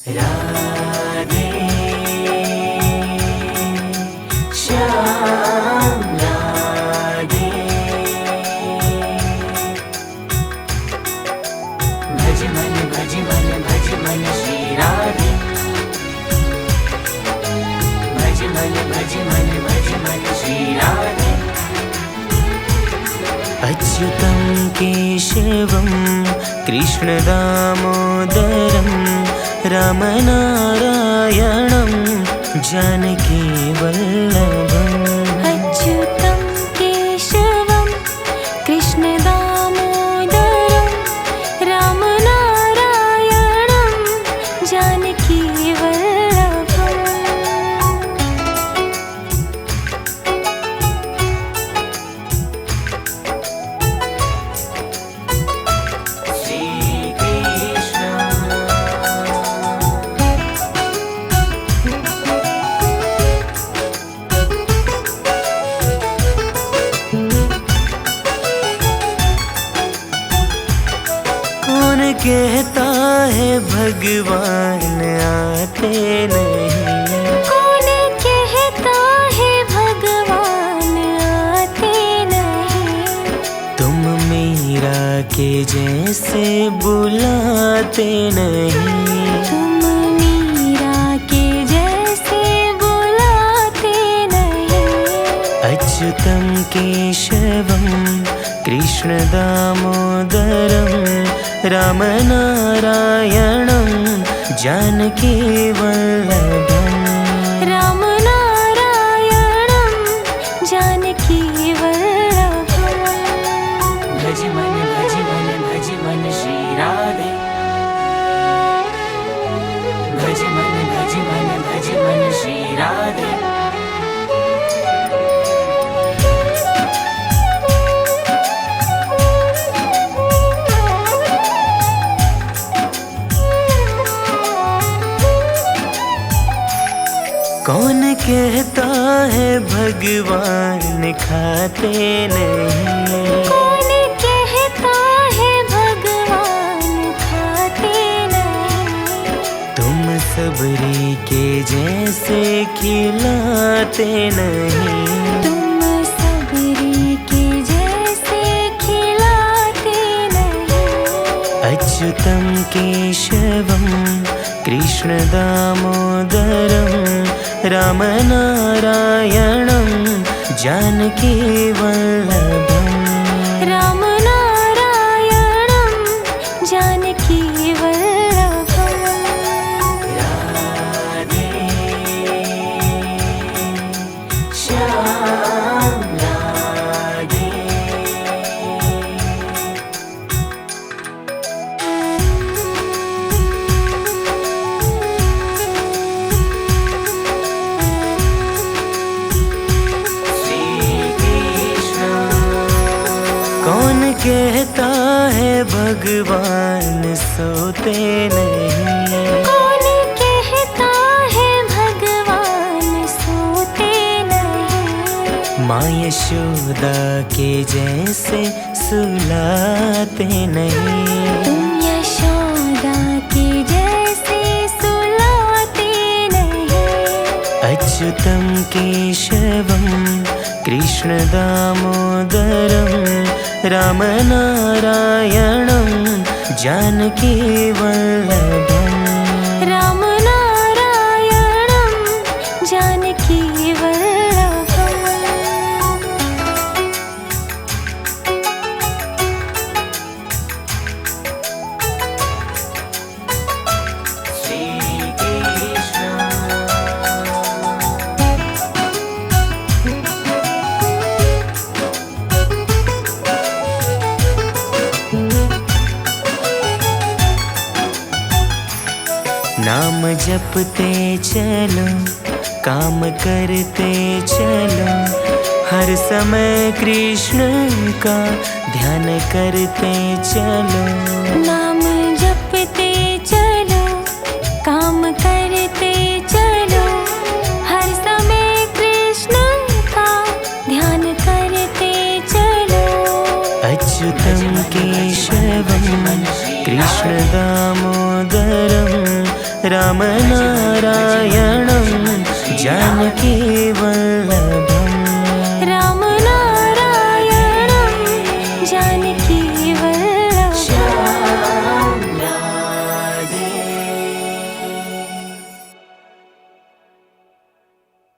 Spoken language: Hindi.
राधे श्याम राधे भज मन भज मन भज मन श्री राधे भज मन भज मन भज मन श्री राधे अच्युतं केशवं कृष्णदामोदरं रामनारायणं जानकीवल्लभम् अच्युतं केशवं कृष्णदामोदरं रामनारायणं जानकीवल्लभम् कौन कहता है भगवान आते नहीं। कौन कहता है भगवान आते नहीं। तुम मीरा के जैसे बुलाते नहीं। तुम मीरा के जैसे बुलाते नहीं। अच्युतं केशवं कृष्णदामोदरं रामनारायणं जानकीवल्लभम् रामनारायणं जानकीवल्लभम् भज मन श्री राधे भज मन श्री राधे कौन कहता है भगवान खाते नहीं। कौन कहता है भगवान खाते नहीं। तुम सबरी के जैसे खिलाते नहीं। तुम सबरी के जैसे खिलाते नहीं। अच्युतं केशवं कृष्णदामोदरं रामनारायणं जानकीवल्लभम् रामनारायणं जानकीवल्लभम् राधे श्याम राधे कौन कहता है भगवान सोते नहीं। कौन कहता है भगवान सोते नहीं। माँ यशोदा के जैसे सुलाते नहीं। तुम यशोदा के जैसे सुलाते नहीं। अच्युतं केशवं कृष्णदामोदरं रामनारायणं जानकीवल्लभम् रामनारायणं जानकीवल्लभम् नाम जपते चलो काम करते चलो हर समय कृष्ण का ध्यान करते चलो। नाम जपते चलो काम करते चलो हर समय कृष्ण का ध्यान करते चलो। अच्युतं केशवं कृष्णदामोदरं रामनारायणं जानकी